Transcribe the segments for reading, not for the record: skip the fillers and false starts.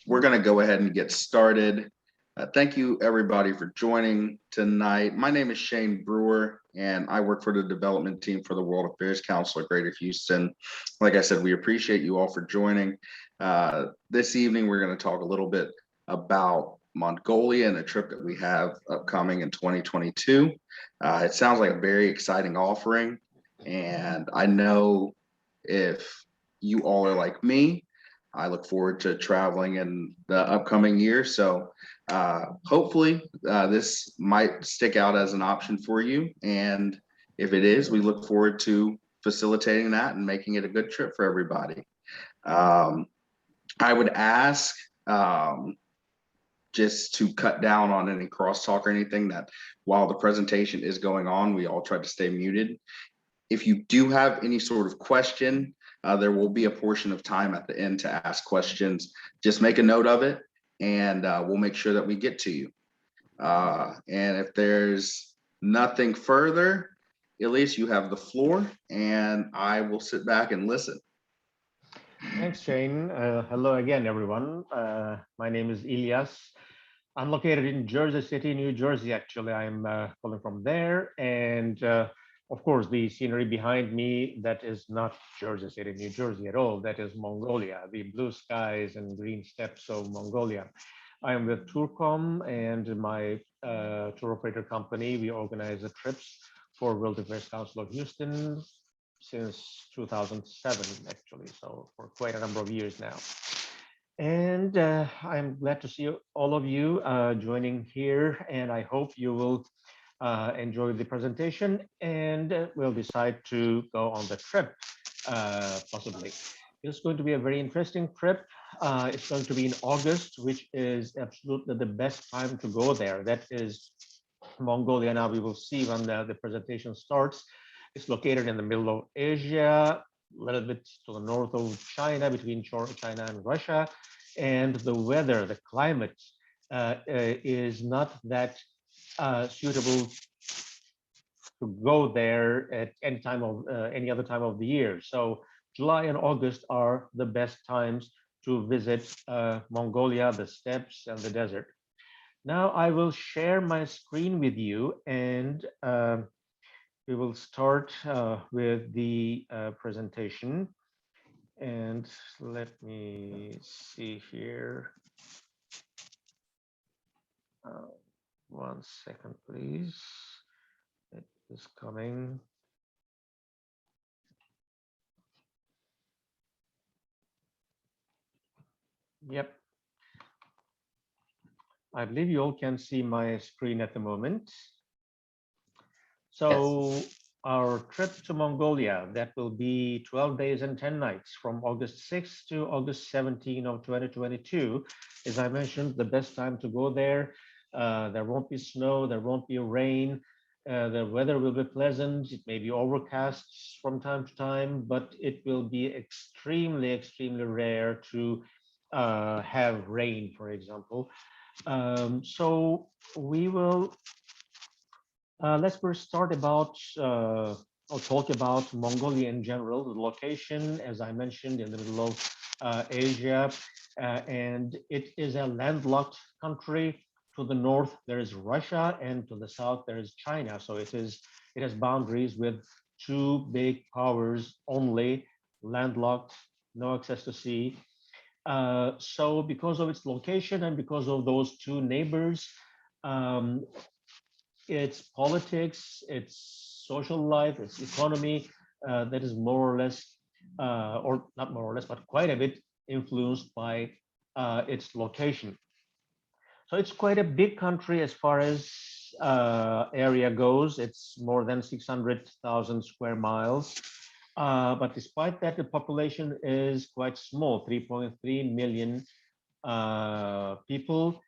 We're going to go ahead and get started. Thank you, everybody, for joining tonight. My name is Shane Brewer, and I work for the development team for the World Affairs Council of Greater Houston. Like I said, we appreciate you all for joining. This evening, we're going to talk a little bit about Mongolia and the trip that we have upcoming in 2022. It sounds like a very exciting offering, and I know if you all are like me, I look forward to traveling in the upcoming year. So hopefully this might stick out as an option for you. And if it is, we look forward to facilitating that and making it a good trip for everybody. I would ask just to cut down on any crosstalk or anything, that while the presentation is going on, we all try to stay muted. If you do have any sort of question, there will be a portion of time at the end to ask questions. Just make a note of it, and we'll make sure that we get to you. And if there's nothing further, Elise, you have the floor, and I will sit back and listen. Thanks, Shane. Hello again, everyone. My name is Ilyas. I'm located in Jersey City, New Jersey, actually. I'm calling from there. And of course, the scenery behind me, that is not Jersey City, New Jersey at all. That is Mongolia, the blue skies and green steppes of Mongolia. I am with Tourcom and my tour operator company. We organize the trips for World Affairs Council of Houston since 2007, actually, so for quite a number of years now. And I'm glad to see all of you joining here, and I hope you will enjoy the presentation and we'll decide to go on the trip, possibly. It's going to be a very interesting trip. It's going to be in August, which is absolutely the best time to go there. That is Mongolia. Now we will see when the presentation starts. It's located in the middle of Asia, a little bit to the north of China, between China and Russia. And the weather, the climate is not that suitable to go there at any time of any other time of the year. So July and August are the best times to visit Mongolia, the steppes and the desert. Now I will share my screen with you, and we will start with the presentation. And let me see here. 1 second, please. It is coming. Yep. I believe you all can see my screen at the moment. So yes. Our trip to Mongolia, that will be 12 days and 10 nights from August 6th to August 17 of 2022. As I mentioned, the best time to go there. There won't be snow, there won't be rain. The weather will be pleasant. It may be overcast from time to time, but it will be extremely, extremely rare to have rain, for example. So we will, let's first start about, or talk about Mongolia in general. The location, as I mentioned, in the middle of Asia, and it is a landlocked country. To the north, there is Russia, and to the south, there is China. So it has boundaries with two big powers only, landlocked, no access to sea. So because of its location and because of those two neighbors, its politics, its social life, its economy, that is more or less, or not more or less, but quite a bit influenced by its location. So it's quite a big country as far as area goes. It's more than 600,000 square miles. But despite that, the population is quite small, 3.3 million people.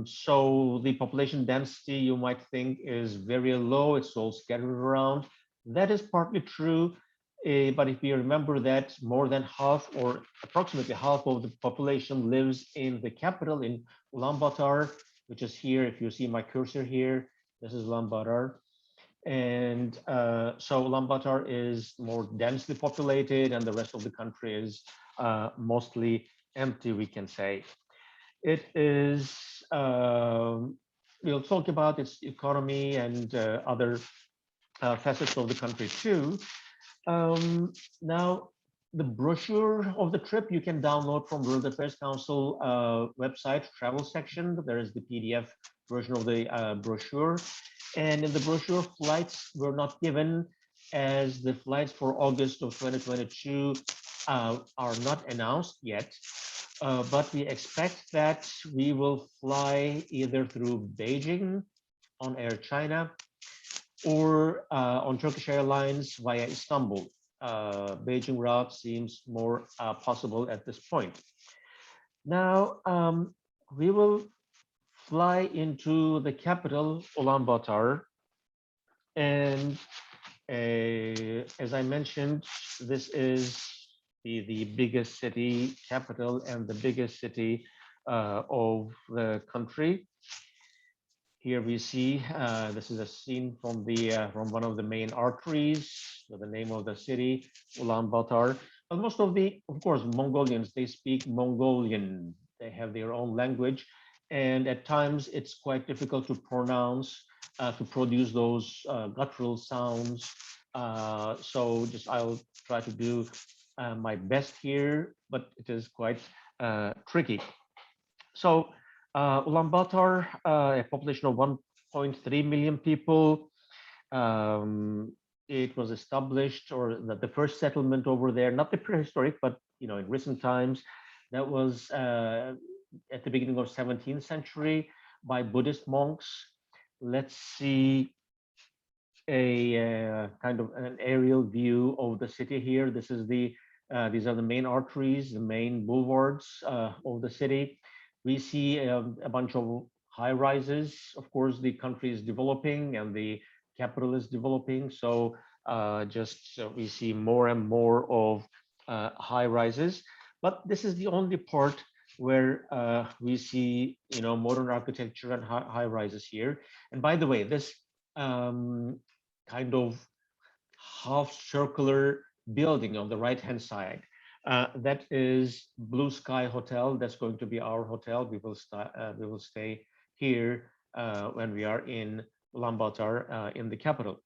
So the population density, you might think, is very low. It's all scattered around. That is partly true. But if you remember that more than half, or approximately half of the population lives in the capital, in Ulaanbaatar, which is here. If you see my cursor here, this is Ulaanbaatar. And so Ulaanbaatar is more densely populated, and the rest of the country is mostly empty, we can say. It is, we'll talk about its economy and other facets of the country too. Now, the brochure of the trip you can download from World Affairs Council website travel section. There is the PDF version of the brochure. And in the brochure, flights were not given, as the flights for August of 2022 are not announced yet. But we expect that we will fly either through Beijing on Air China or on Turkish Airlines via Istanbul. Beijing route seems more possible at this point. Now, we will fly into the capital, Ulaanbaatar. And as I mentioned, this is the biggest city, capital, and the biggest city of the country. Here we see, this is a scene from one of the main arteries, with the name of the city, Ulaanbaatar. But most of course, Mongolians, they speak Mongolian. They have their own language. And at times it's quite difficult to pronounce, to produce those guttural sounds. So just I'll try to do my best here, but it is quite tricky. So Ulaanbaatar, a population of 1.3 million people. It was established, or the first settlement over there, not the prehistoric, but in recent times, that was at the beginning of 17th century by Buddhist monks. Let's see a kind of an aerial view of the city here. These are the main arteries, the main boulevards of the city. We see a bunch of high rises. Of course, the country is developing and the capital is developing. So we see more and more of high rises. But this is the only part where we see, modern architecture and high rises here. And by the way, this kind of half circular building on the right-hand side, that is Blue Sky Hotel. That's going to be our hotel. We will stay here when we are in Ulaanbaatar, in the capital.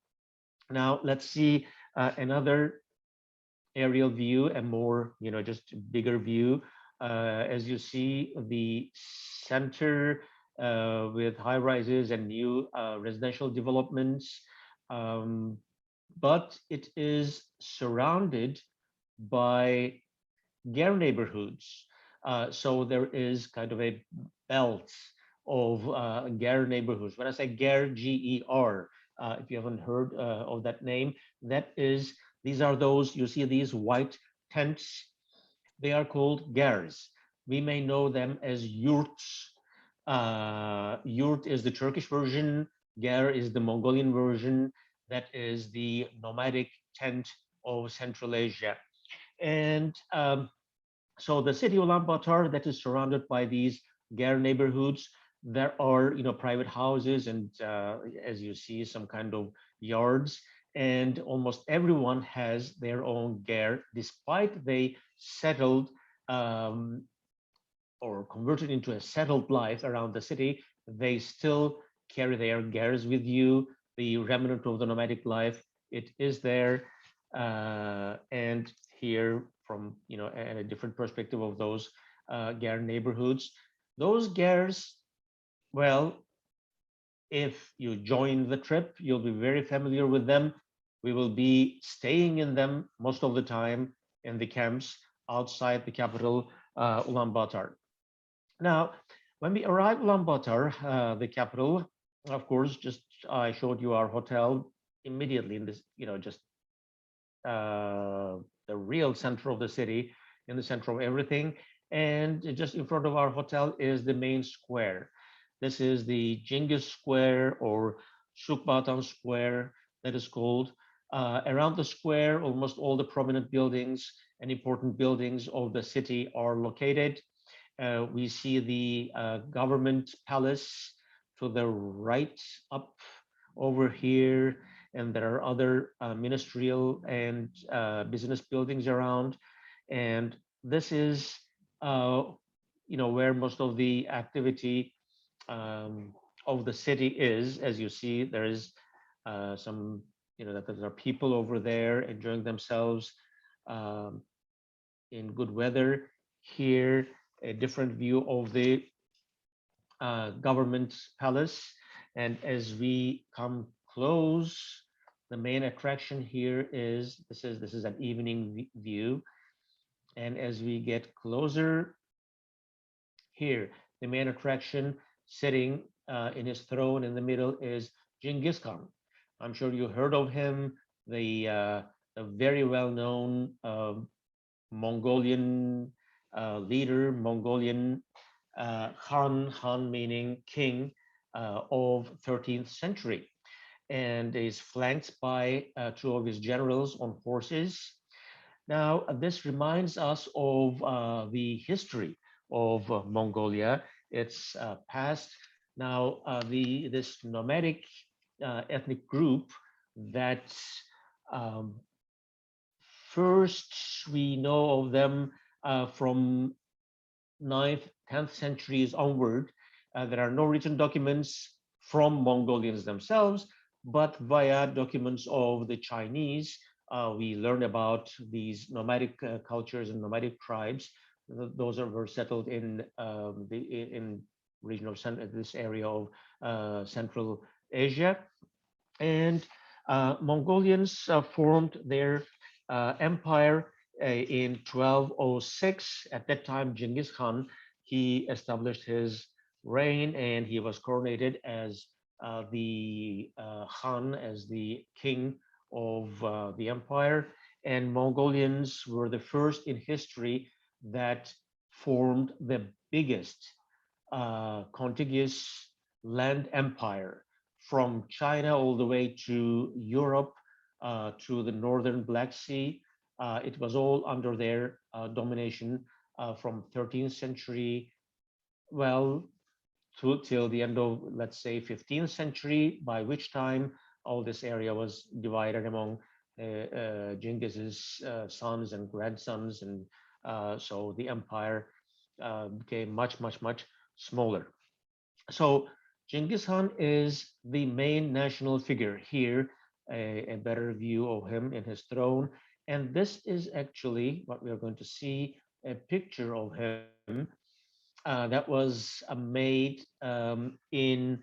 Now let's see another aerial view, and more, just bigger view. As you see, the center with high rises and new residential developments, but it is surrounded by Ger neighborhoods. So there is kind of a belt of Ger neighborhoods. When I say Ger, G-E-R, if you haven't heard of that name, these are those, you see these white tents, they are called Gers. We may know them as yurts. Yurt is the Turkish version, Ger is the Mongolian version. That is the nomadic tent of Central Asia. And so the city of Ulaanbaatar, that is surrounded by these Ger neighborhoods. There are, private houses and, as you see, some kind of yards. And almost everyone has their own Ger, despite they settled or converted into a settled life around the city. They still carry their Gers with you. The remnant of the nomadic life, it is there. And here, from a different perspective of those Ger neighborhoods, those Gers, well, if you join the trip, you'll be very familiar with them. We will be staying in them most of the time in the camps outside the capital, Ulaanbaatar. Now, when we arrive Ulaanbaatar, the capital, of course, just I showed you our hotel immediately in this, just the real center of the city, in the center of everything. And just in front of our hotel is the main square. This is the Genghis Square, or Shukbatan Square, that is called. Around the square, almost all the prominent buildings and important buildings of the city are located. We see the government palace to the right up over here, and there are other ministerial and business buildings around. And this is uh, where most of the activity um, of the city is. As you see, there is some, that there are people over there enjoying themselves um, in good weather. Here, a different view of the government palace. And as we come close, the main attraction here is this is an evening view. And as we get closer here, the main attraction sitting in his throne in the middle is Genghis Khan. I'm sure you heard of him, the very well-known Mongolian leader, Mongolian Khan meaning king of 13th century, and is flanked by two of his generals on horses. Now, this reminds us of the history of Mongolia, its past. Now, this nomadic ethnic group that um, first we know of them from 9th, 10th centuries onward. There are no written documents from Mongolians themselves, but via documents of the Chinese, we learn about these nomadic cultures and nomadic tribes. Those were settled in region of this area of Central Asia, and Mongolians formed their empire in 1206. At that time, Genghis Khan, he established his reign, and he was coronated as the Khan, as the king of the empire. And Mongolians were the first in history that formed the biggest contiguous land empire from China all the way to Europe, to the northern Black Sea. It was all under their domination from 13th century, well, till the end of, let's say, 15th century, by which time all this area was divided among Genghis's sons and grandsons. And so the empire became much, much, much smaller. So Genghis Khan is the main national figure here, a better view of him in his throne. And this is actually what we are going to see, a picture of him that was made in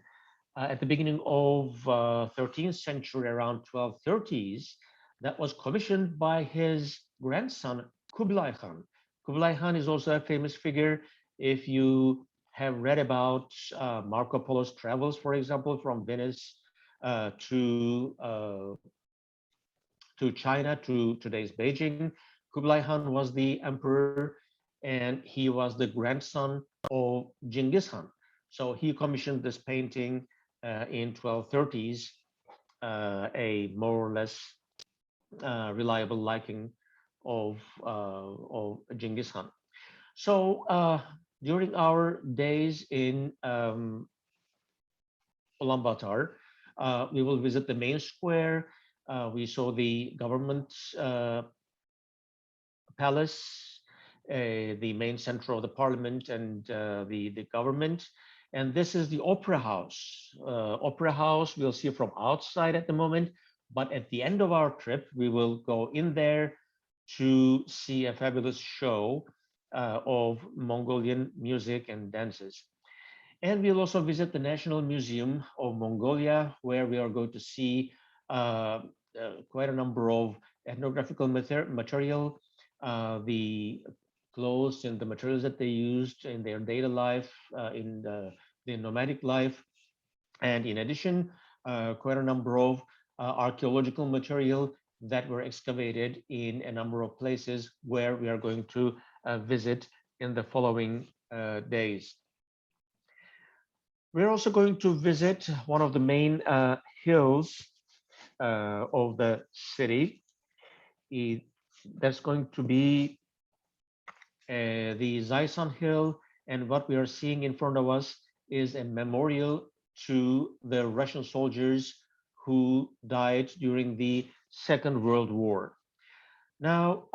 at the beginning of 13th century, around 1230s, that was commissioned by his grandson, Kublai Khan. Kublai Khan is also a famous figure. If you have read about Marco Polo's travels, for example, from Venice to China, to today's Beijing, Kublai Khan was the emperor, and he was the grandson of Genghis Khan. So he commissioned this painting in 1230s, a more or less reliable liking of Genghis Khan. So during our days in Ulaanbaatar, we will visit the main square. We saw the government palace, the main center of the parliament, and the government. And this is the opera house. Opera house we'll see from outside at the moment, but at the end of our trip, we will go in there to see a fabulous show of Mongolian music and dances. And we'll also visit the National Museum of Mongolia, where we are going to see quite a number of ethnographical material, the clothes and the materials that they used in their daily life, in the nomadic life. And in addition, quite a number of archaeological material that were excavated in a number of places where we are going to visit in the following days. We're also going to visit one of the main hills of the city. That's going to be the Zaisan Hill, and what we are seeing in front of us is a memorial to the Russian soldiers who died during the Second World War. Now,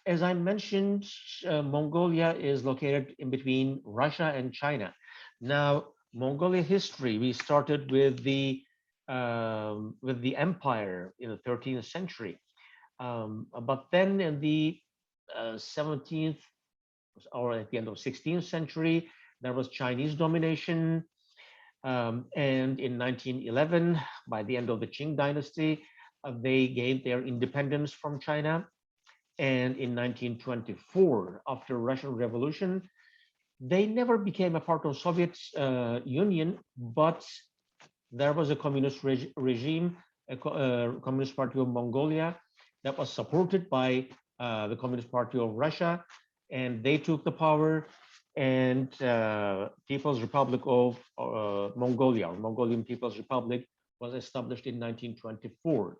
as I mentioned, Mongolia is located in between Russia and China. Now, Mongolia history, we started with the empire in the 13th century. But then in the 17th or at the end of 16th century, there was Chinese domination. And in 1911, by the end of the Qing dynasty, they gained their independence from China. And in 1924, after Russian Revolution, they never became a part of Soviet Union, but there was a communist regime, a Communist Party of Mongolia, that was supported by the Communist Party of Russia, and they took the power. And People's Republic of Mongolia, or Mongolian People's Republic, was established in 1924.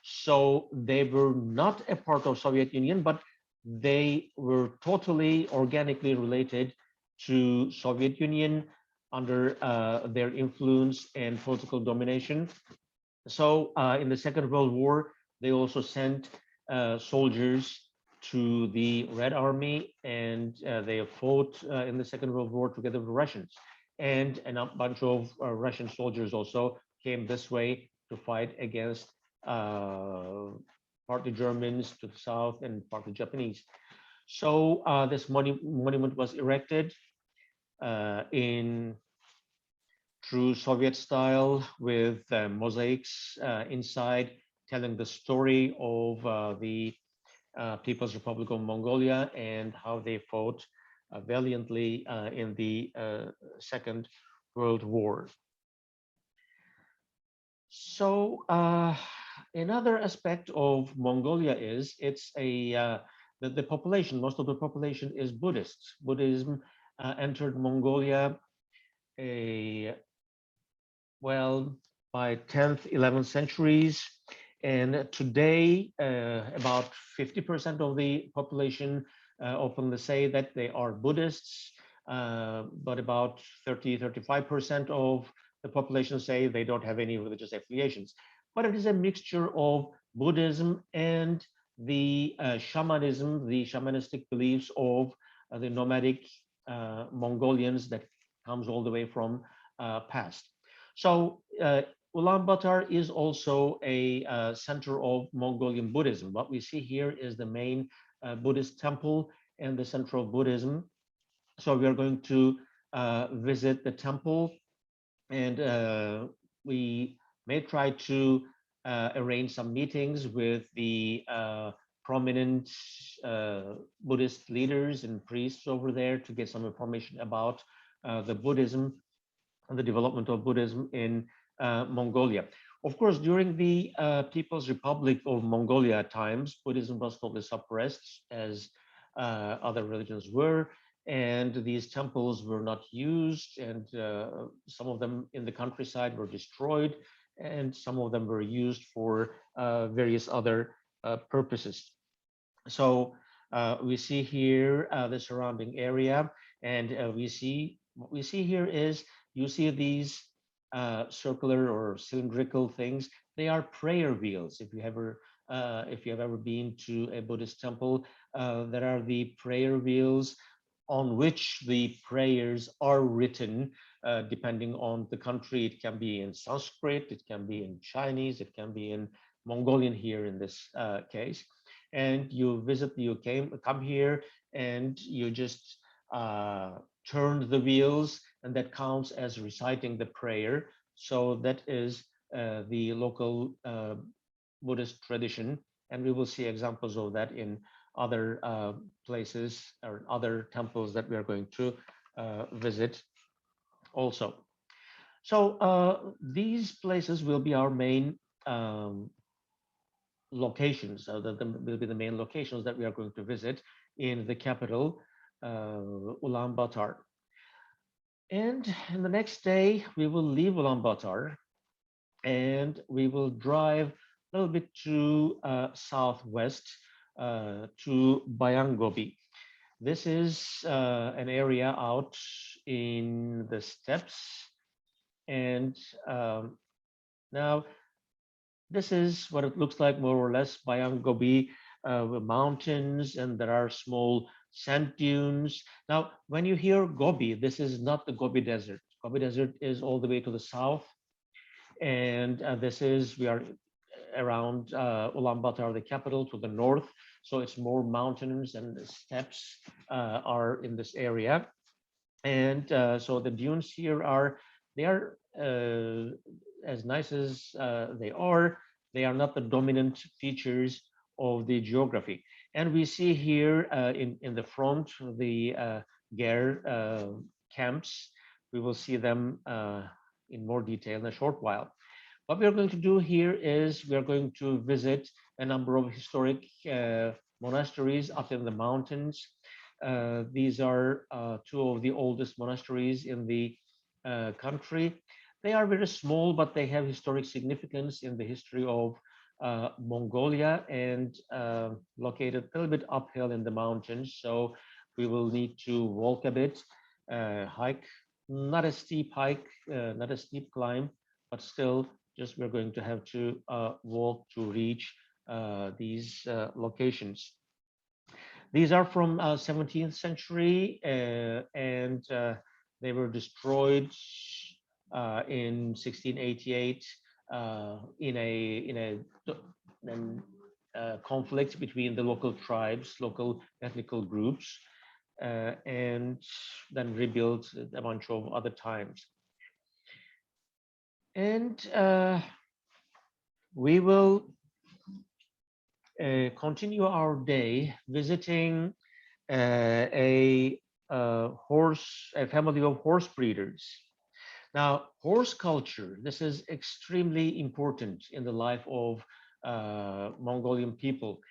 So they were not a part of Soviet Union, but they were totally organically related to Soviet Union under their influence and political domination. So in the Second World War, they also sent soldiers to the Red Army, and they fought in the Second World War together with Russians. And a bunch of Russian soldiers also came this way to fight against partly Germans to the south and partly Japanese. So this monument was erected in true Soviet style with mosaics inside, telling the story of the People's Republic of Mongolia and how they fought valiantly in the Second World War. So another aspect of Mongolia is it's the population, most of the population is Buddhist. Buddhism entered Mongolia well, by 10th, 11th centuries. And today, about 50% of the population openly say that they are Buddhists, but about 30, 35% of the population say they don't have any religious affiliations. But it is a mixture of Buddhism and the shamanism, the shamanistic beliefs of the nomadic Mongolians that comes all the way from past. So Ulaanbaatar is also a center of Mongolian Buddhism. What we see here is the main Buddhist temple and the center of Buddhism. So we are going to visit the temple, and we may try to arrange some meetings with the prominent Buddhist leaders and priests over there to get some information about the Buddhism and the development of Buddhism in Mongolia. Of course, during the People's Republic of Mongolia times, Buddhism was totally suppressed as other religions were, and these temples were not used, and some of them in the countryside were destroyed, and some of them were used for various other purposes. So we see here the surrounding area, and what we see here is you see these circular or cylindrical things. They are prayer wheels. If you have ever been to a Buddhist temple, there are the prayer wheels on which the prayers are written, depending on the country. It can be in Sanskrit, it can be in Chinese, it can be in Mongolian here in this case. And you come here and you just turn the wheels, and that counts as reciting the prayer. So that is the local Buddhist tradition, and we will see examples of that in other places or other temples that we are going to visit also. So these places will be our main locations, will be the main locations that we are going to visit in the capital, Ulaanbaatar. And in the next day, we will leave Ulaanbaatar and we will drive a little bit to southwest to Bayangobi. This is an area out in the steppes. And now this is what it looks like more or less. Bayangobi with mountains, and there are small sand dunes. Now, when you hear Gobi, this is not the Gobi Desert. Gobi Desert is all the way to the south, and this is we are around Ulaanbaatar, the capital, to the north. So it's more mountains and the steppes are in this area. And so the dunes here are, they are as nice as they are not the dominant features of the geography. And we see here in the front the Ger camps. We will see them in more detail in a short while. What we are going to do here is we are going to visit a number of historic monasteries up in the mountains. These are two of the oldest monasteries in the country. They are very small, but they have historic significance in the history of Mongolia, and located a little bit uphill in the mountains. So we will need to walk a bit, hike, not a steep hike, not a steep climb, but still just we're going to have to walk to reach these locations. These are from 17th century, and they were destroyed in 1688 in a conflict between the local tribes, local ethnical groups, and then rebuilt a bunch of other times. And we will continue our day visiting a family of horse breeders. Now, horse culture, this is extremely important in the life of Mongolian people.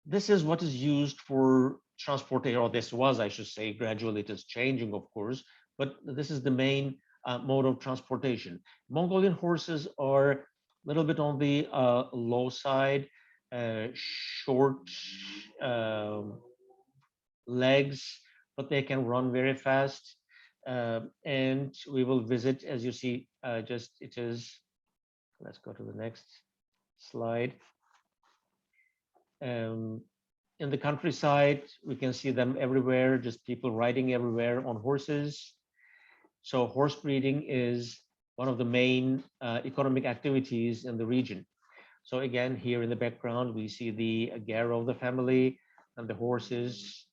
This is what is used for transportation, or this was, I should say, gradually it is changing, of course, but this is the main mode of transportation. Mongolian horses are a little bit on the low side, short legs, but they can run very fast. And we will visit, as you see, let's go to the next slide. In the countryside, we can see them everywhere, just people riding everywhere on horses. So horse breeding is one of the main economic activities in the region. So again, here in the background, we see the Ger of the family and the horses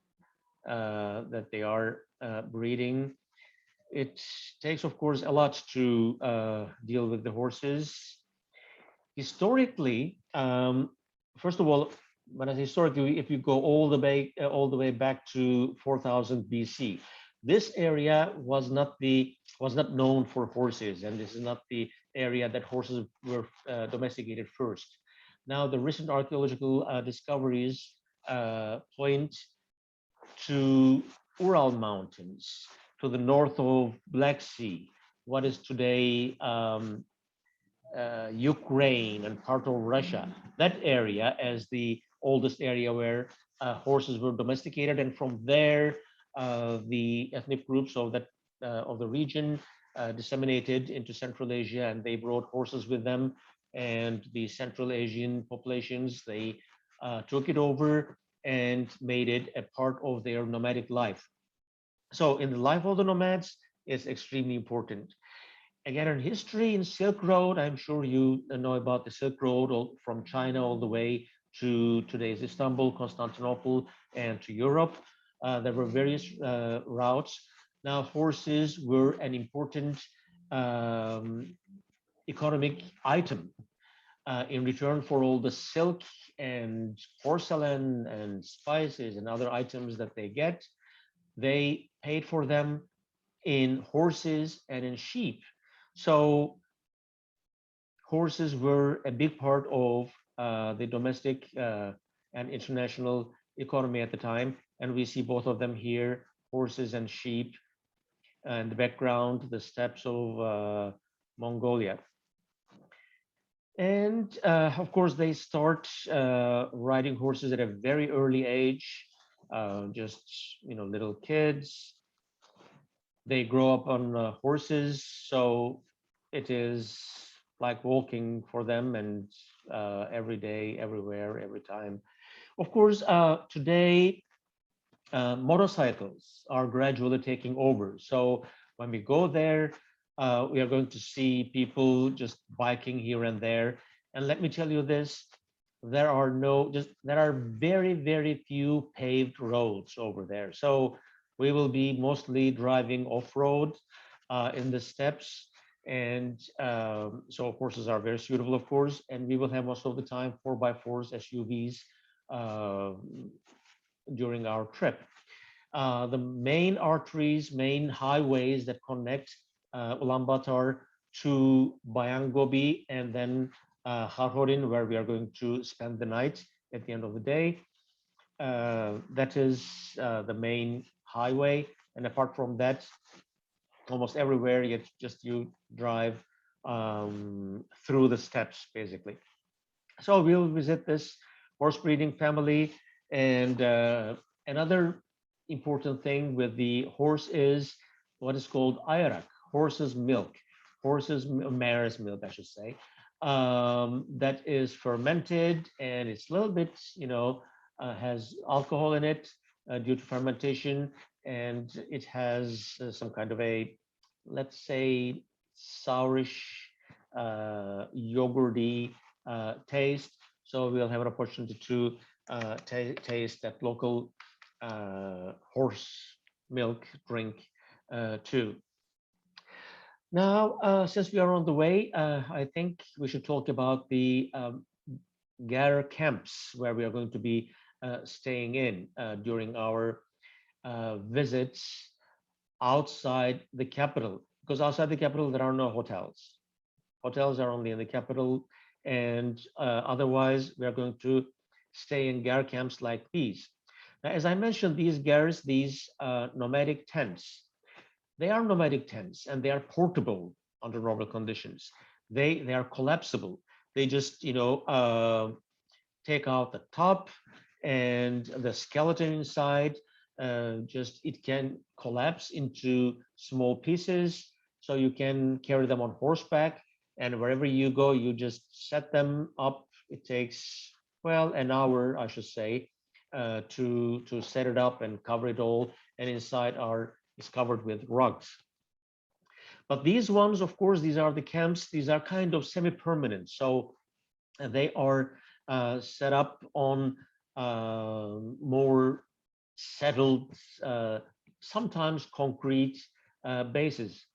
that they are breeding. It takes, of course, a lot to deal with the horses. Historically, first of all, when I say historically, if you go all the way back to 4000 BC, this area was not known for horses, and this is not the area that horses were domesticated first. Now, the recent archaeological discoveries point to Ural Mountains, to the north of Black Sea, what is today Ukraine and part of Russia, that area as the oldest area where horses were domesticated, and from there the ethnic groups of the region disseminated into Central Asia, and they brought horses with them, and the Central Asian populations, they took it over and made it a part of their nomadic life. So in the life of the nomads, it's extremely important. Again, in history, in Silk Road, I'm sure you know about the Silk Road from China all the way to today's Istanbul, Constantinople, and to Europe. There were various routes. Now, horses were an important economic item in return for all the silk and porcelain and spices and other items that they get. They paid for them in horses and in sheep. So horses were a big part of the domestic and international economy at the time. And we see both of them here, horses and sheep, and the background, the steppes of Mongolia. And of course, they start riding horses at a very early age, just, little kids. They grow up on horses, so it is like walking for them, and every day, everywhere, every time. Of course, today motorcycles are gradually taking over. So when we go there, we are going to see people just biking here and there. And let me tell you this, there are very, very few paved roads over there. So we will be mostly driving off-road in the steppes. And so horses are very suitable, of course, and we will have most of the time 4x4s, SUVs uh, during our trip. The main arteries, main highways that connect Ulaanbaatar to Bayanggobi and then Harhorin, where we are going to spend the night at the end of the day. That is the main highway. And apart from that, almost everywhere you drive through the steppes, basically. So we'll visit this horse breeding family. And another important thing with the horse is what is called ayrak, horse's milk, mare's milk, I should say. That is fermented and it's a little bit, has alcohol in it due to fermentation, and it has some kind of a, let's say, sourish, yogurty taste. So we'll have an opportunity to taste that local horse milk drink too. Now, since we are on the way, I think we should talk about the Gar camps where we are going to be staying in during our visits outside the capital. Because outside the capital, there are no hotels. Hotels are only in the capital, and otherwise we are going to stay in gar camps like these. Now, as I mentioned, these gars, these nomadic tents, they are nomadic tents and they are portable under normal conditions. They are collapsible. They just take out the top and the skeleton inside. Just it can collapse into small pieces, so you can carry them on horseback, and wherever you go you just set them up. It takes, well, an hour, I should say, to set it up and cover it all, and inside are is covered with rugs. But these ones, of course, these are the camps. These are kind of semi-permanent, so they are set up on more settled, sometimes concrete bases.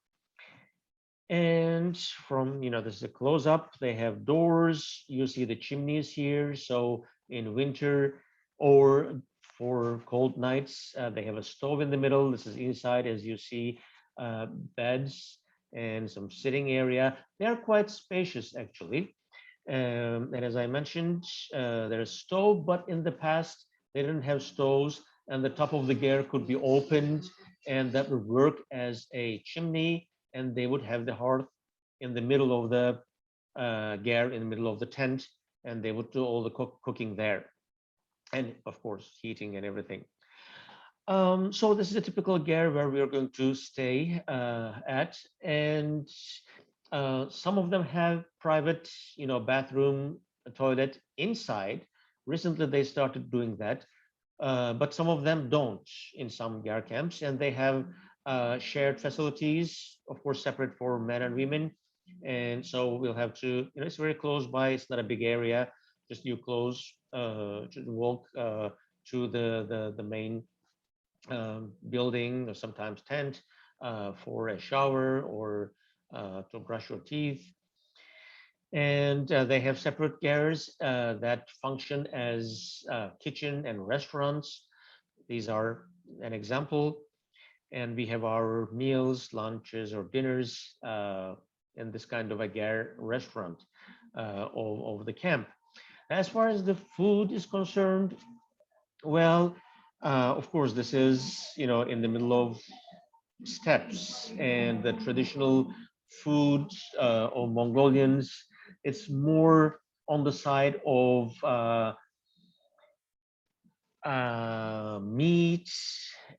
And from, this is a close up, they have doors. You see the chimneys here. So in winter or for cold nights, they have a stove in the middle. This is inside, as you see, beds and some sitting area. They are quite spacious, actually. And as I mentioned, there's a stove, but in the past, they didn't have stoves, and the top of the ger could be opened, and that would work as a chimney, and they would have the hearth in the middle of the ger, in the middle of the tent, and they would do all the cooking there, and of course, heating and everything. So this is a typical ger where we are going to stay at, and some of them have private, bathroom, toilet inside. Recently, they started doing that, but some of them don't in some GAR camps, and they have shared facilities, of course, separate for men and women. And so we'll have to, it's very close by. It's not a big area. Just you to walk to the main building, or sometimes tent, for a shower or to brush your teeth. And they have separate gars that function as kitchen and restaurants. These are an example. And we have our meals, lunches, or dinners in this kind of a gar restaurant of the camp. As far as the food is concerned, well, of course, this is, in the middle of steppes, and the traditional food of Mongolians, it's more on the side of meat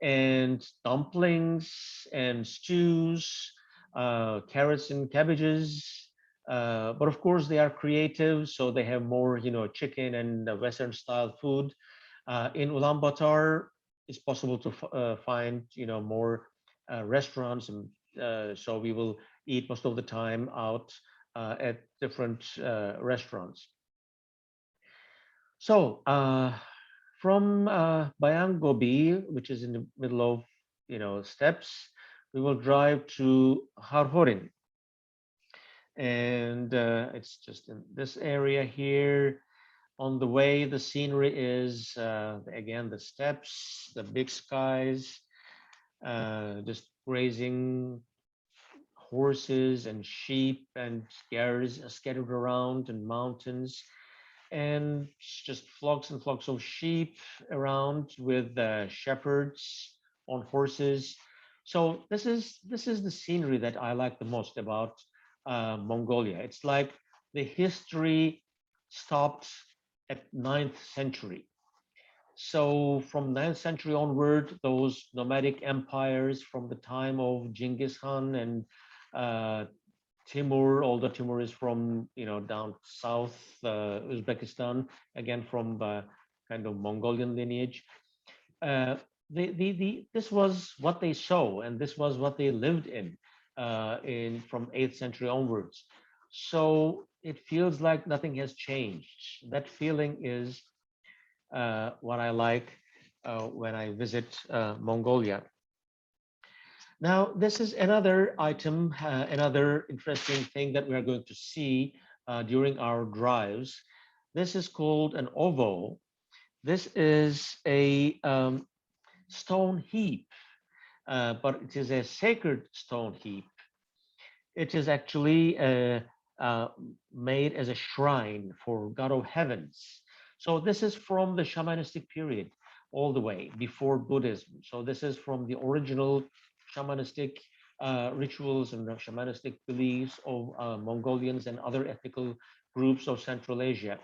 and dumplings and stews, carrots and cabbages, But of course, they are creative, so they have more, chicken and Western style food. In Ulaanbaatar, it's possible to find, more restaurants, and so we will eat most of the time out at different restaurants. So from Bayanggobi, which is in the middle of, steppes, we will drive to Harhorin, and it's just in this area here. On the way, the scenery is again the steppes, the big skies, just grazing horses and sheep and hares scattered around, and mountains, and just flocks and flocks of sheep around with shepherds on horses. So this is the scenery that I like the most about Mongolia. It's like the history stopped at ninth century. So from ninth century onward, those nomadic empires from the time of Genghis Khan and uh, Timur, although Timur is from, down south, Uzbekistan, again from kind of Mongolian lineage. Uh, this was what they saw, and this was what they lived in from 8th century onwards. So it feels like nothing has changed. That feeling is what I like when I visit Mongolia. Now, this is another item, another interesting thing that we are going to see during our drives. This is called an ovo. This is a stone heap, but it is a sacred stone heap. It is actually uh, made as a shrine for God of Heavens. So this is from the shamanistic period all the way before Buddhism. So this is from the original shamanistic rituals and shamanistic beliefs of Mongolians and other ethnical groups of Central Asia.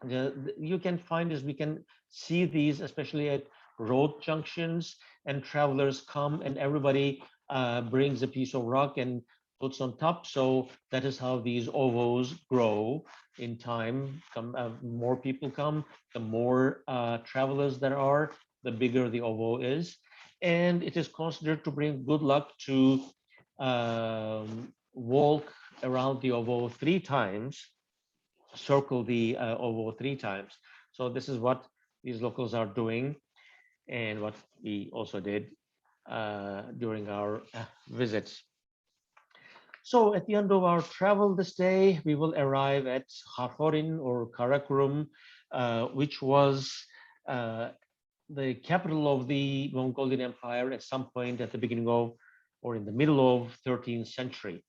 You can find this, we can see these, especially at road junctions, and travelers come and everybody brings a piece of rock and puts on top. So that is how these ovos grow in time. More people come, the more travelers there are, the bigger the ovo is. And it is considered to bring good luck to walk around the ovo 3 times, circle the ovo 3 times. So this is what these locals are doing, and what we also did during our visits. So at the end of our travel this day, we will arrive at Harhorin or Karakorum, which was uh, the capital of the Mongolian Empire at some point at the beginning of or in the middle of 13th century.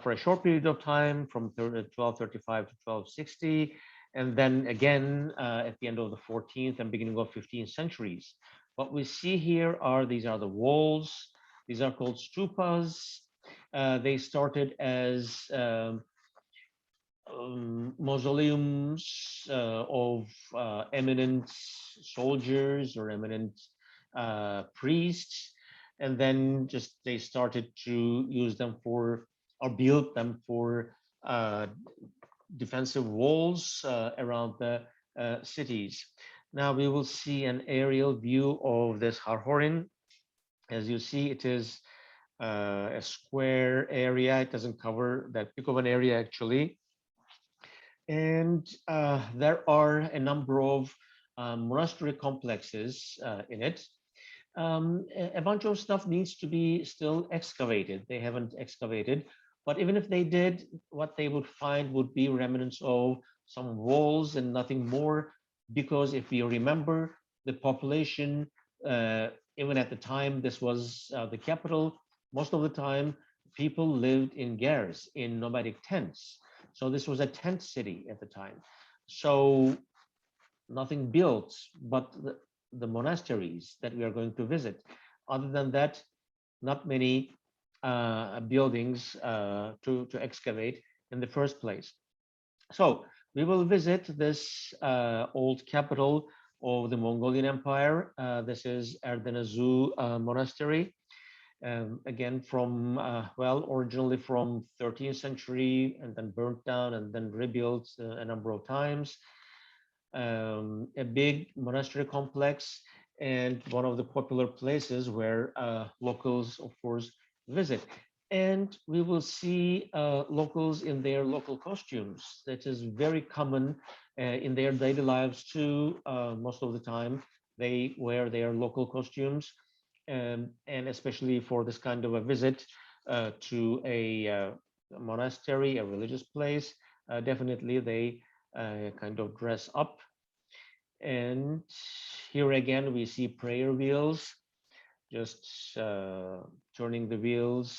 For a short period of time from 1235 to 1260, and then again at the end of the 14th and beginning of 15th centuries. What we see here are, these are the walls. These are called stupas. They started as mausoleums of eminent soldiers or eminent priests, and then just they started to use them for, or build them for defensive walls around the cities. Now we will see an aerial view of this Harhorin. As you see, it is a square area. It doesn't cover that big of an area actually. And there are a number of monastery complexes in it. A bunch of stuff needs to be still excavated. They haven't excavated, but even if they did, what they would find would be remnants of some walls and nothing more, because if you remember, the population, even at the time this was the capital, most of the time people lived in gers, in nomadic tents. So this was a tent city at the time. So nothing built but the monasteries that we are going to visit. Other than that, not many buildings to excavate in the first place. So we will visit this old capital of the Mongolian Empire. This is Erdenezu Monastery. Again, from, well, originally from 13th century and then burnt down and then rebuilt a number of times. A big monastery complex and one of the popular places where locals, of course, visit. And we will see locals in their local costumes. That is very common in their daily lives too. Most of the time, they wear their local costumes, and especially for this kind of a visit to a monastery, a religious place, definitely they kind of dress up. And here again, we see prayer wheels, just turning the wheels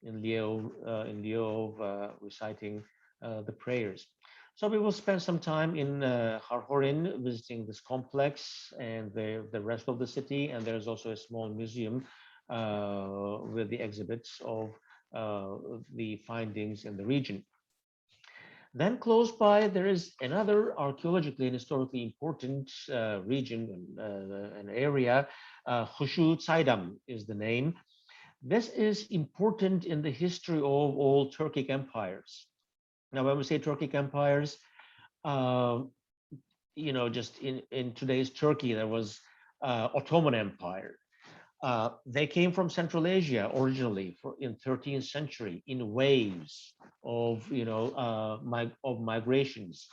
in lieu of reciting the prayers. So we will spend some time in Harhorin visiting this complex and the rest of the city. And there's also a small museum with the exhibits of the findings in the region. Then close by, there is another archaeologically and historically important region, an area. Khushu Tsaydam is the name. This is important in the history of all Turkic empires. Now, when we say Turkic empires, uh, just in today's Turkey, there was Ottoman Empire. They came from Central Asia originally in 13th century in waves of of migrations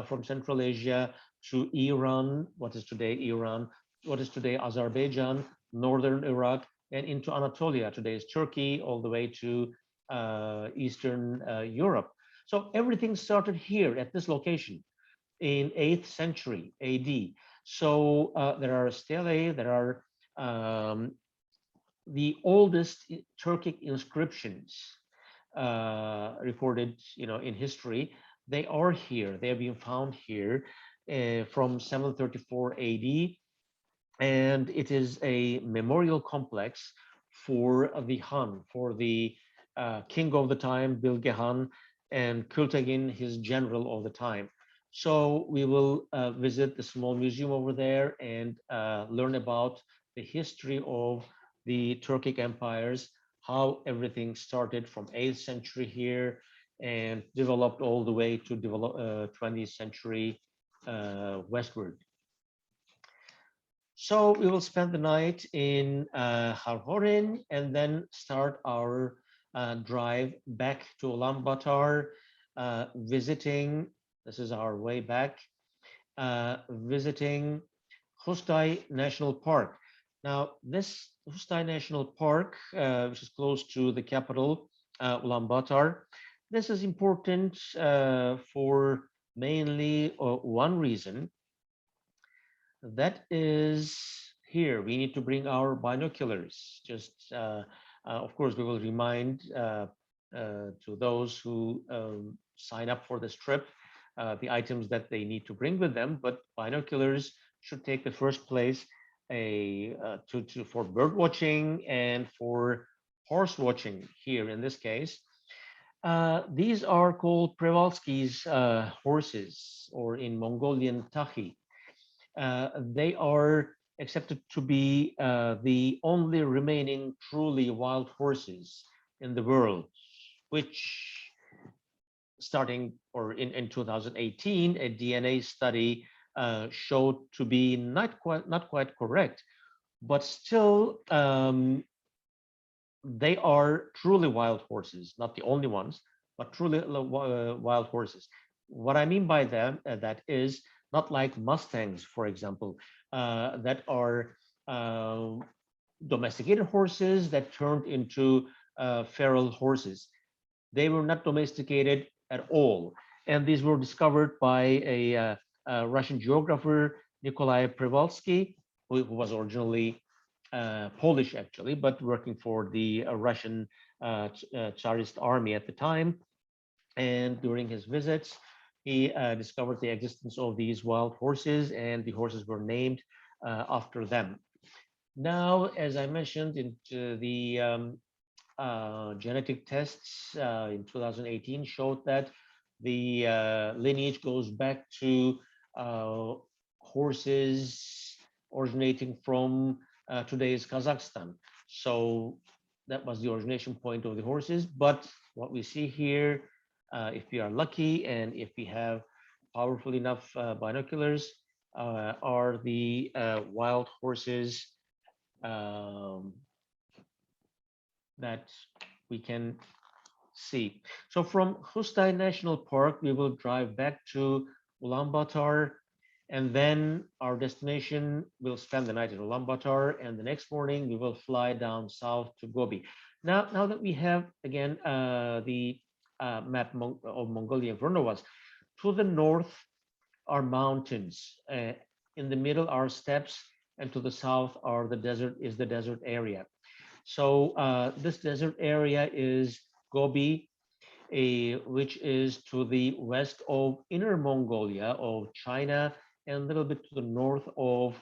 from Central Asia to Iran, what is today Iran, what is today Azerbaijan, northern Iraq, and into Anatolia, today's Turkey, all the way to Eastern Europe. So everything started here at this location in 8th century AD. So there are stelae, there are the oldest Turkic inscriptions recorded, in history. They are here. They have been found here from 734 AD, and it is a memorial complex for the Han, for the king of the time, Bilge Han, and Kültagin, his general of the time. So we will visit the small museum over there and learn about the history of the Turkic empires, how everything started from 8th century here and developed all the way to 20th century westward. So we will spend the night in Harhorin and then start our drive back to Ulaanbaatar, visiting, this is our way back, visiting Hustay National Park. Now, this Hustay National Park, which is close to the capital, Ulaanbaatar, this is important for mainly one reason. That is, here we need to bring our binoculars. Just of course, we will remind to those who sign up for this trip the items that they need to bring with them, but binoculars should take the first place for bird watching and for horse watching here in this case. These are called Przewalski's horses, or in Mongolian Tahi. They are accepted to be the only remaining truly wild horses in the world, which starting or in 2018, a DNA study showed to be not quite correct, but still they are truly wild horses, not the only ones, but truly wild horses. What I mean by that is not like Mustangs, for example, that are domesticated horses that turned into feral horses. They were not domesticated at all. And these were discovered by a Russian geographer, Nikolai Przewalski, who was originally Polish, actually, but working for the Russian Tsarist army at the time. And during his visits, he discovered the existence of these wild horses, and the horses were named after them. Now, as I mentioned, into the genetic tests in 2018 showed that the lineage goes back to horses originating from today is Kazakhstan. So that was the origination point of the horses. But what we see here, if we are lucky and if we have powerful enough binoculars, are the wild horses um, that we can see. So from Hustay National Park, we will drive back to Ulaanbaatar, and then our destination will spend the night in Ulaanbaatar, and the next morning we will fly down south to Gobi. Now that we have again the map of Mongolia in front of us, to the north are mountains, in the middle are steppes, and to the south are the desert area. So this desert area is Gobi, which is to the west of Inner Mongolia of China and a little bit to the north of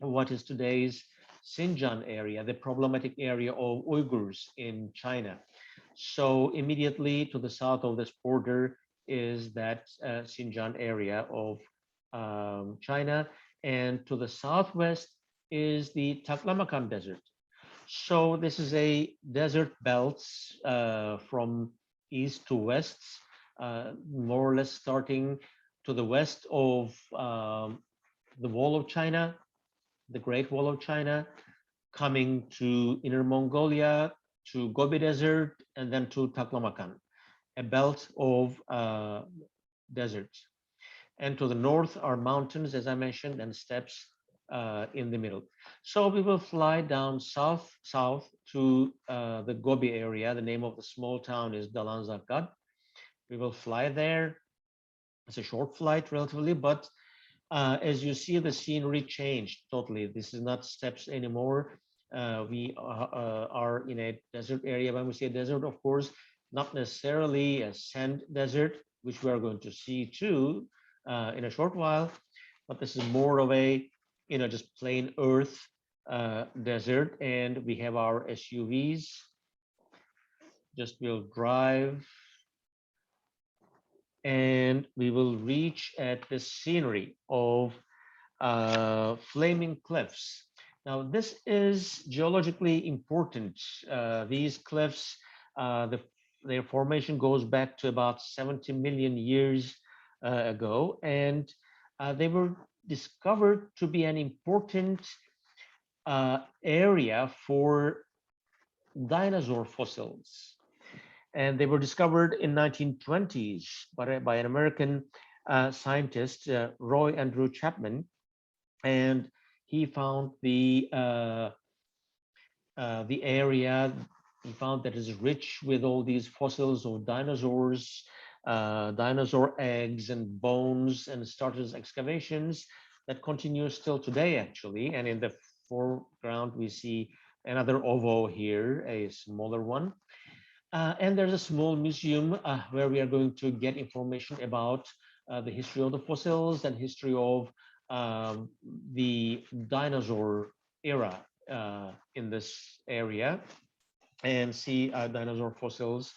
what is today's Xinjiang area, the problematic area of Uyghurs in China. So immediately to the south of this border is that Xinjiang area of China, and to the southwest is the Taklamakan Desert. So this is a desert belt from east to west, more or less starting to the west of the Wall of China, the Great Wall of China, coming to Inner Mongolia, to Gobi Desert, and then to Taklamakan, a belt of deserts. And to the north are mountains, as I mentioned, and steppes in the middle. So we will fly down south to the Gobi area. The name of the small town is Dalan Zakat. We will fly there. It's a short flight, relatively, but as you see, the scenery changed totally. This is not steppes anymore. We are in a desert area. When we say desert, of course, not necessarily a sand desert, which we are going to see too in a short while, but this is more of a, just plain earth desert. And we have our SUVs, just will drive, and we will reach at the scenery of flaming cliffs. Now, this is geologically important. These cliffs, their formation goes back to about 70 million years ago, and they were discovered to be an important area for dinosaur fossils. And they were discovered in 1920s by an American scientist, Roy Andrew Chapman, and he found the area. He found that is rich with all these fossils of dinosaurs, dinosaur eggs and bones, and started excavations that continue still today, actually. And in the foreground, we see another ovo here, a smaller one. And there's a small museum where we are going to get information about the history of the fossils and history of the dinosaur era in this area, and see dinosaur fossils.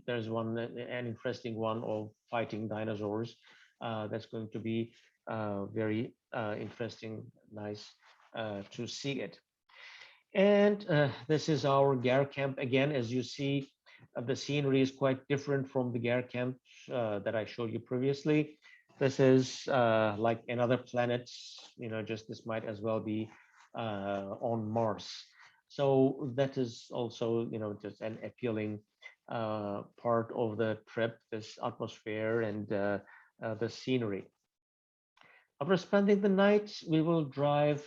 There's an interesting one of fighting dinosaurs. That's going to be very interesting, nice to see it. And this is our Gare camp again. As you see, the scenery is quite different from the Gare camp that I showed you previously. This is like another planet, just this might as well be on Mars. So that is also, just an appealing part of the trip, this atmosphere and the scenery. After spending the night, we will drive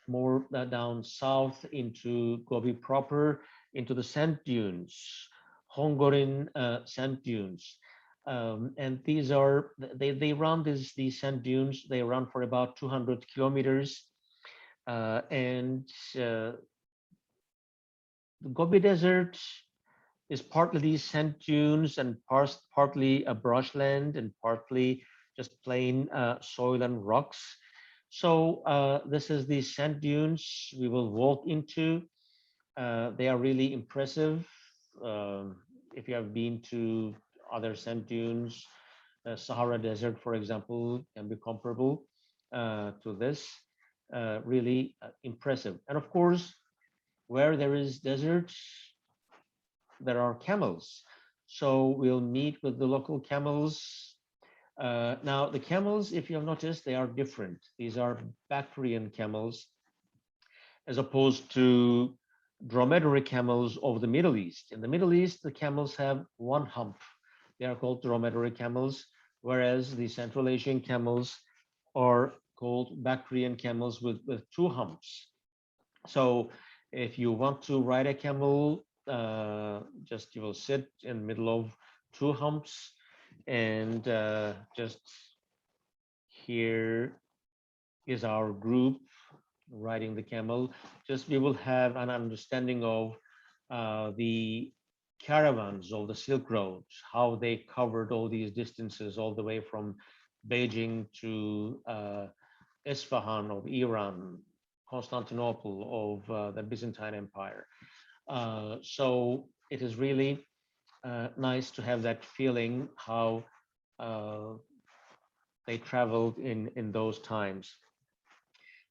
more down south into Gobi proper, into the sand dunes, Hongorin sand dunes. And these are, they run these sand dunes, they run for about 200 kilometers. And the Gobi Desert is partly these sand dunes and partly a brushland and partly just plain soil and rocks. So this is the sand dunes we will walk into. They are really impressive. If you have been to other sand dunes, Sahara Desert, for example, can be comparable to this. really impressive. And of course, where there is desert, there are camels. So we'll meet with the local camels. Now, the camels, if you have noticed, they are different. These are Bactrian camels, as opposed to dromedary camels of the Middle East. In the Middle East, the camels have one hump. They are called dromedary camels, whereas the Central Asian camels are called Bactrian camels with two humps. So if you want to ride a camel, just you will sit in the middle of two humps, and just here is our group riding the camel. Just we will have an understanding of the caravans of the Silk Road, how they covered all these distances all the way from Beijing to Isfahan of Iran, Constantinople of the Byzantine Empire. So it is really nice to have that feeling how uh, they traveled in those times.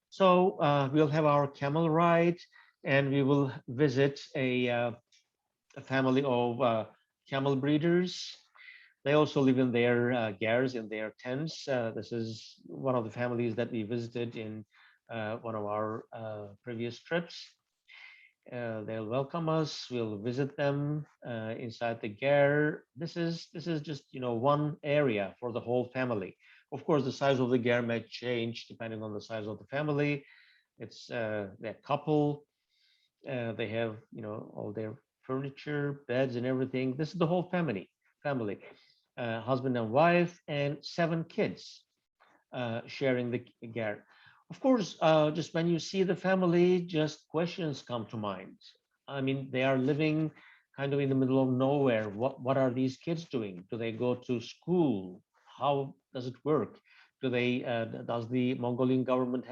So we'll have our camel ride, and we will visit a family of camel breeders. They also live in their gars, in their tents. This is one of the families that we visited in one of our previous trips. They'll welcome us. We'll visit them inside the ger. This is just one area for the whole family. Of course, the size of the ger may change depending on the size of the family. It's a couple. They have all their furniture, beds, and everything. This is the whole family. Family, husband and wife, and 7 kids sharing the ger. Of course, just when you see the family, just questions come to mind. I mean, they are living kind of in the middle of nowhere. What are these kids doing? Do they go to school? How does it work? Does the Mongolian government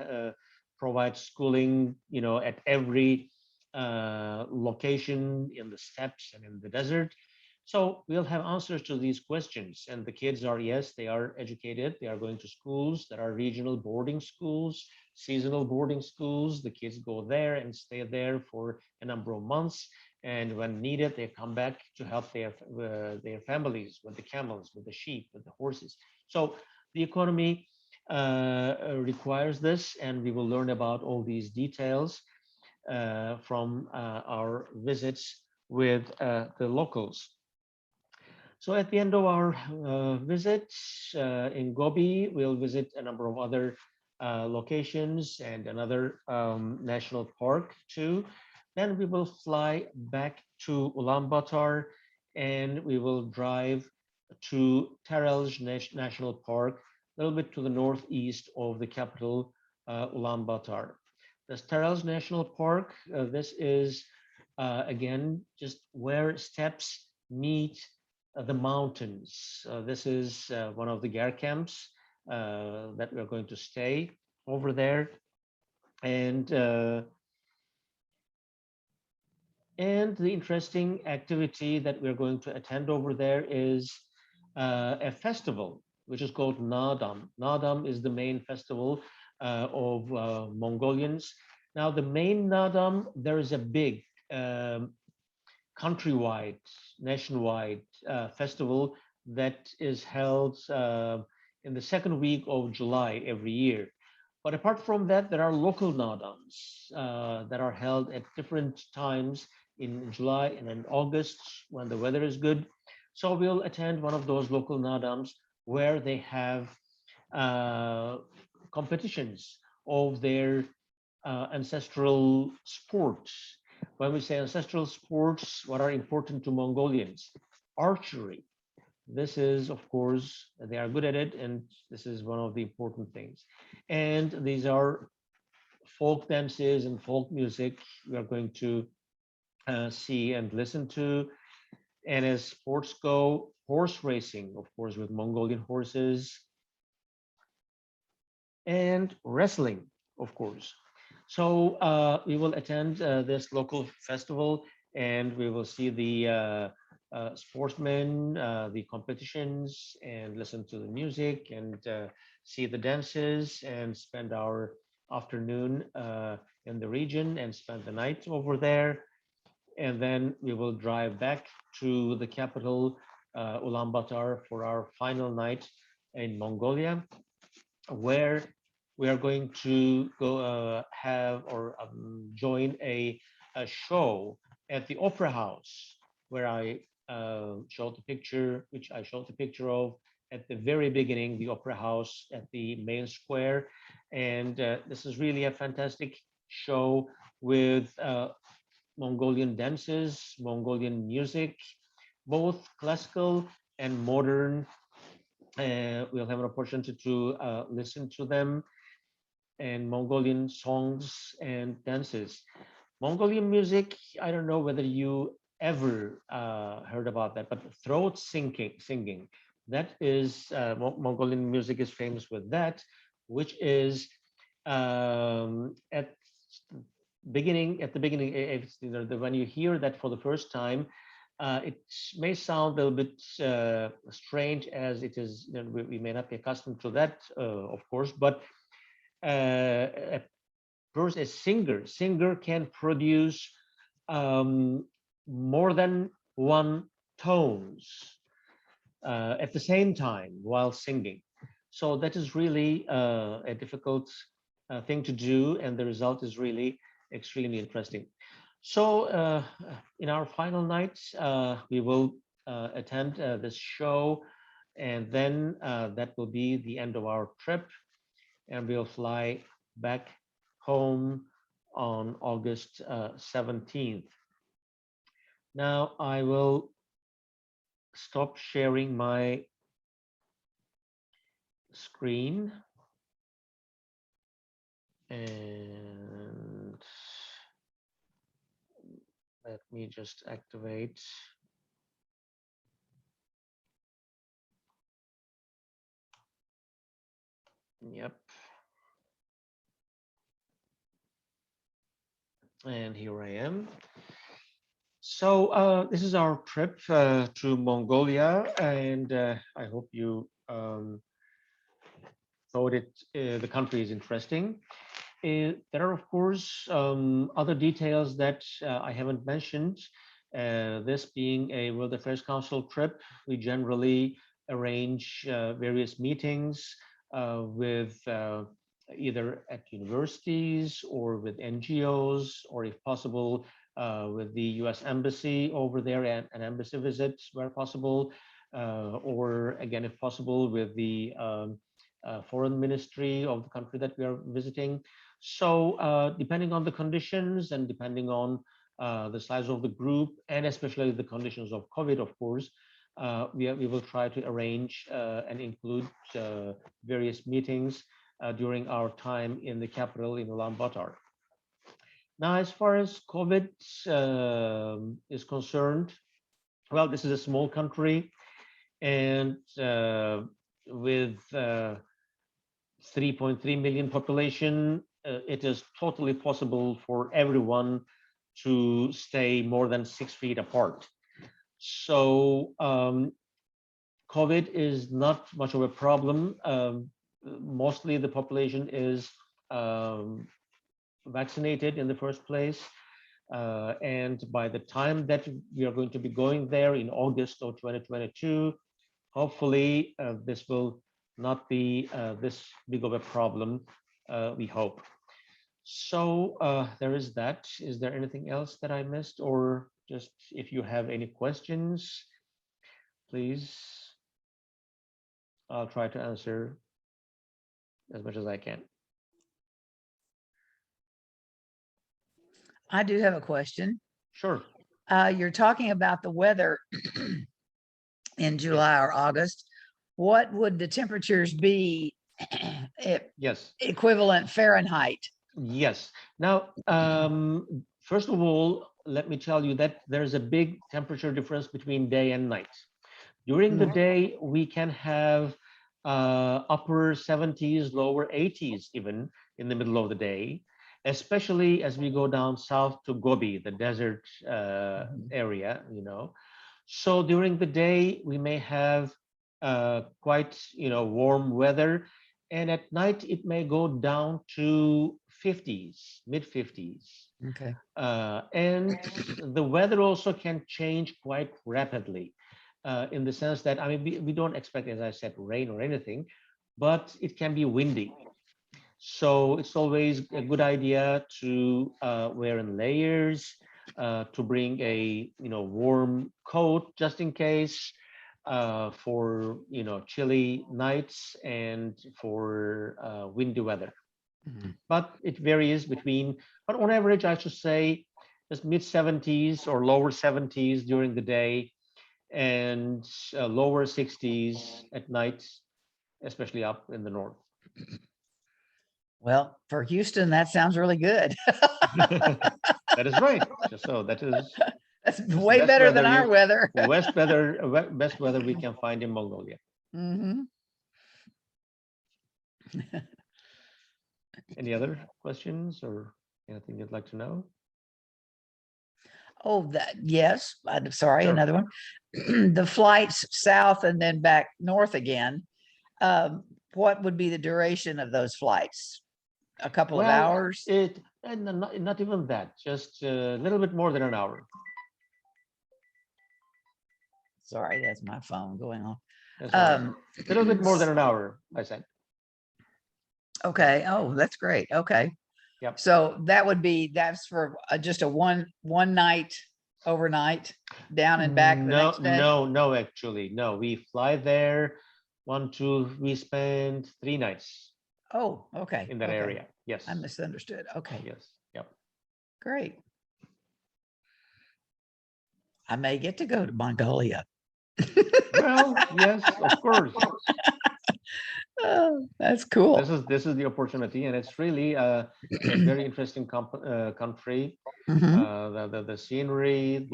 provide schooling, at every location in the steppes and in the desert? So we'll have answers to these questions. And the kids are, yes, they are educated. They are going to schools. There are regional boarding schools, seasonal boarding schools. The kids go there and stay there for a number of months. And when needed, they come back to help their families with the camels, with the sheep, with the horses. So the economy requires this, and we will learn about all these details from our visits with the locals. So at the end of our visit in Gobi, we'll visit a number of other locations and another national park too. Then we will fly back to Ulaanbaatar, and we will drive to Terelj National Park, a little bit to the northeast of the capital, Ulaanbaatar. This Terelj National Park, this is again just where steppes meet the mountains. This is one of the Ger camps that we're going to stay over there, and the interesting activity that we're going to attend over there is a festival which is called Nadam. Nadam is the main festival of Mongolians. Now, the main Nadam, there is a big countrywide, nationwide festival that is held in the second week of July every year. But apart from that, there are local Nadams that are held at different times in July and in August when the weather is good. So we'll attend one of those local Nadams where they have competitions of their ancestral sports. When we say ancestral sports, what are important to Mongolians? Archery. This is, of course, they are good at it, and this is one of the important things. And these are folk dances and folk music we are going to see and listen to. And as sports go, horse racing, of course, with Mongolian horses, and wrestling, of course. So we will attend this local festival, and we will see the sportsmen, the competitions, and listen to the music, and see the dances, and spend our afternoon in the region and spend the night over there. And then we will drive back to the capital, Ulaanbaatar, for our final night in Mongolia, where we are going to go have or join a show at the Opera House, where I showed the picture, which I showed the picture of at the very beginning, the Opera House at the main square. And this is really a fantastic show with Mongolian dances, Mongolian music, both classical and modern. We'll have an opportunity to listen to them, and Mongolian songs and dances. Mongolian music, I don't know whether you ever heard about that, but throat singing, that is, Mongolian music is famous with that, which is at the beginning, if, you know, when you hear that for the first time, it may sound a little bit strange, as it is, you know, we may not be accustomed to that, of course, but a a singer can produce more than one tones at the same time while singing. So that is really a difficult thing to do, and the result is really extremely interesting. So in our final night, we will attend this show, and then that will be the end of our trip, and we'll fly back home on August 17th. Now I will stop sharing my screen, and let me just activate. Yep. And here I am. So this is our trip to Mongolia, and I hope you thought the country is interesting. There are, of course, other details that I haven't mentioned. This being a World Affairs Council trip, we generally arrange various meetings with either at universities or with NGOs, or if possible, with the US Embassy over there, and an embassy visit where possible, or again, if possible, with the foreign ministry of the country that we are visiting. So depending on the conditions and depending on the size of the group, and especially the conditions of COVID, of course, we will try to arrange and include various meetings during our time in the capital in Ulaanbaatar. Now, as far as COVID is concerned, well, this is a small country, and with 3.3 million population, it is totally possible for everyone to stay more than 6 feet apart. So COVID is not much of a problem. Mostly the population is vaccinated in the first place. And by the time that we are going to be going there in August of 2022, hopefully this will not be this big of a problem, we hope. So there is that. Is there anything else that I missed? Or just if you have any questions, please, I'll try to answer as much as I can. I do have a question. Sure. You're talking about the weather in July or August. What would the temperatures be Yes. equivalent Fahrenheit? Yes. Now, first of all, let me tell you that there's a big temperature difference between day and night. During the day, we can have upper 70s, lower 80s even in the middle of the day, especially as we go down south to Gobi, the desert area, you know. So during the day, we may have quite, you know, warm weather, and at night it may go down to 50s, mid 50s. Okay. And the weather also can change quite rapidly, in the sense that, I mean, we don't expect, as I said, rain or anything, but it can be windy. So it's always a good idea to wear in layers, to bring a warm coat just in case, for chilly nights and for windy weather. Mhm. But it varies between, but on average, I should say, just mid 70s or lower 70s during the day, and lower 60s at night, especially up in the north. Well, for Houston, that sounds really good. That is right. So that is That's the way best better than weather our weather. best weather we can find in Mongolia. Mhm. Any other questions or anything you'd like to know? Oh, yes, I'm sorry, Sure. another one. The flights south and then back north again. What would be the duration of those flights? A couple of Well, hours? and not even that, just a little bit more than an hour. Sorry, that's my phone going on. That's all right. A little bit more than an hour, I said. Okay. Oh, that's great. Okay. Yep. So that's for just a one night overnight down and back the No, next day? no, actually, no. We fly there, we spend 3 nights Oh, okay. in that okay. area. Yes. I misunderstood. Okay, Yes. Yep. great. I may get to go to Mongolia. Well, yes, of course. Oh, that's cool. This is the opportunity, and it's really a very interesting country. Mhm. The scenery,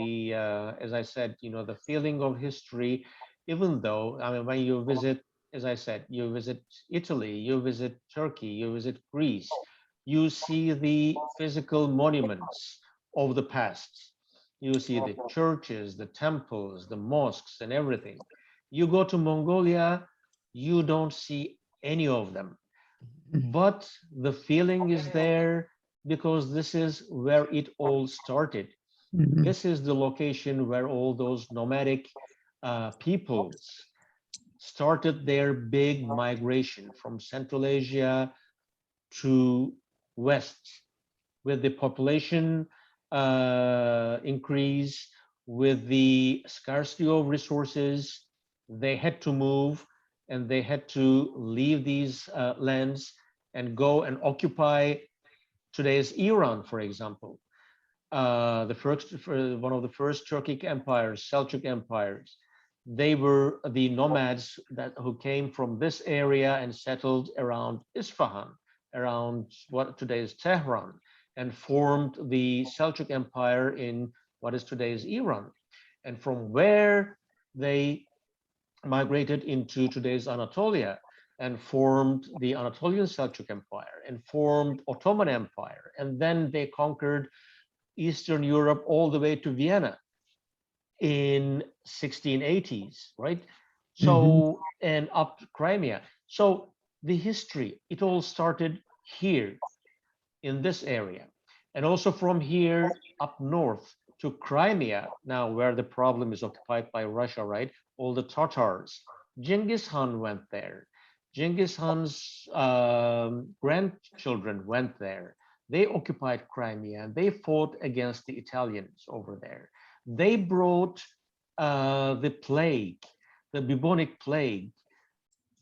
as I said, the feeling of history. Even though, I mean, when you visit, as I said, you visit Italy, you visit Turkey, you visit Greece, you see the physical monuments of the past. You see the churches, the temples, the mosques, and everything. You go to Mongolia, you don't see any of them, but the feeling is there because this is where it all started. Mhm. This is the location where all those nomadic peoples started their big migration from Central Asia to West, with the population increase, with the scarcity of resources. They had to move, and they had to leave these lands and go and occupy today's Iran, for example. One of the first Turkic empires, Seljuk empires. They were the nomads who came from this area and settled around Isfahan, around what today is Tehran, and formed the Seljuk Empire in what is today's Iran. And from where they migrated into today's Anatolia and formed the Anatolian Seljuk Empire and formed Ottoman Empire. And then they conquered Eastern Europe all the way to Vienna in 1680s, right? So, and up to Crimea. So the history, it all started here in this area. And also from here up north to Crimea, now where the problem is occupied by Russia, right? All the Tatars. Genghis Khan went there. Genghis Khan's grandchildren went there. They occupied Crimea and they fought against the Italians over there. They brought the plague, the bubonic plague,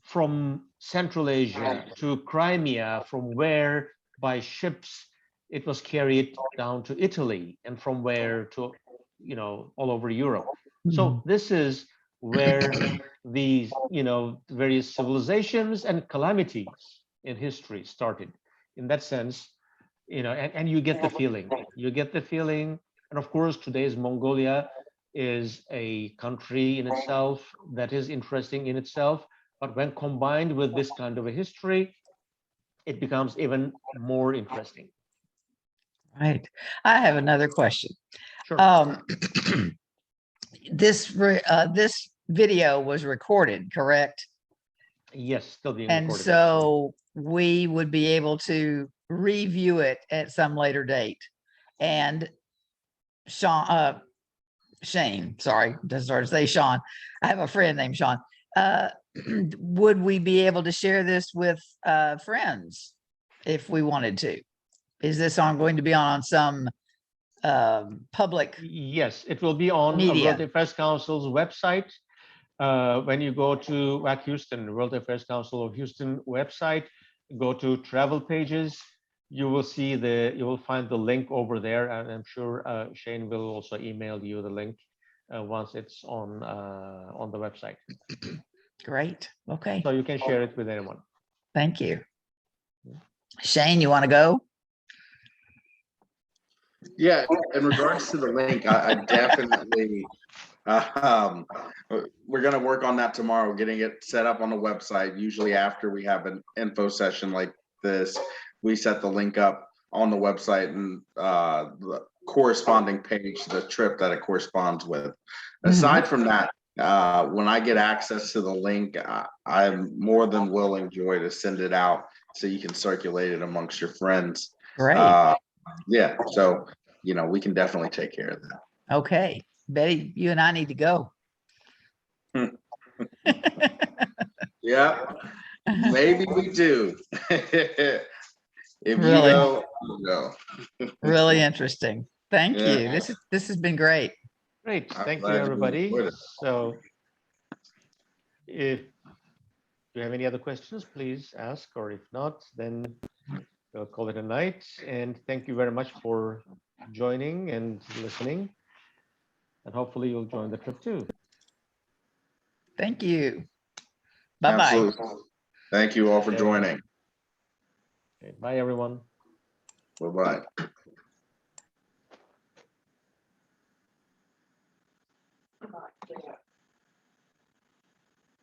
from Central Asia to Crimea, from where by ships it was carried down to Italy, and from where to, all over Europe. So this is where these, various civilizations and calamities in history started. In that sense, and you get the feeling. And of course, today's Mongolia is a country in itself that is interesting in itself. But when combined with this kind of a history, it becomes even more interesting. Right. I have another question. Sure. This video was recorded, correct? Yes, still being And recorded. so we would be able to review it at some later date. And Shane, sorry, just started to say Sean. I have a friend named Sean. Would we be able to share this with friends if we wanted to? Is this going to be on some public? Yes, it will be on Media. World Affairs Council's website. When you go to WAC Houston, World Affairs Council of Houston website, go to travel pages, you will find the link over there, and I'm sure Shane will also email you the link once it's on the website. Great. Okay. So you can share it with anyone. Thank you. Shane, you want to go? Yeah, in regards to the link, I definitely, we're going to work on that tomorrow, getting it set up on the website. Usually after we have an info session like this, we set the link up on the website and the corresponding page, the trip that it corresponds with. Aside from that, when I get access to the link, I'm more than willing, Joy, to send it out so you can circulate it amongst your friends. Great. Yeah, so we can definitely take care of that. Okay, Betty, you and I need to go. Yeah, maybe we do. If Really? you go, you go. Really interesting. Thank Yeah. you. This has been great. Great. I'm Thank you, glad you everybody. enjoyed it. So if you have any other questions, please ask, or if not, then we'll call it a night. And thank you very much for joining and listening. And hopefully you'll join the trip too. Thank you. Bye-bye. Absolutely. Thank you all for joining. Okay, bye, everyone. Bye-bye.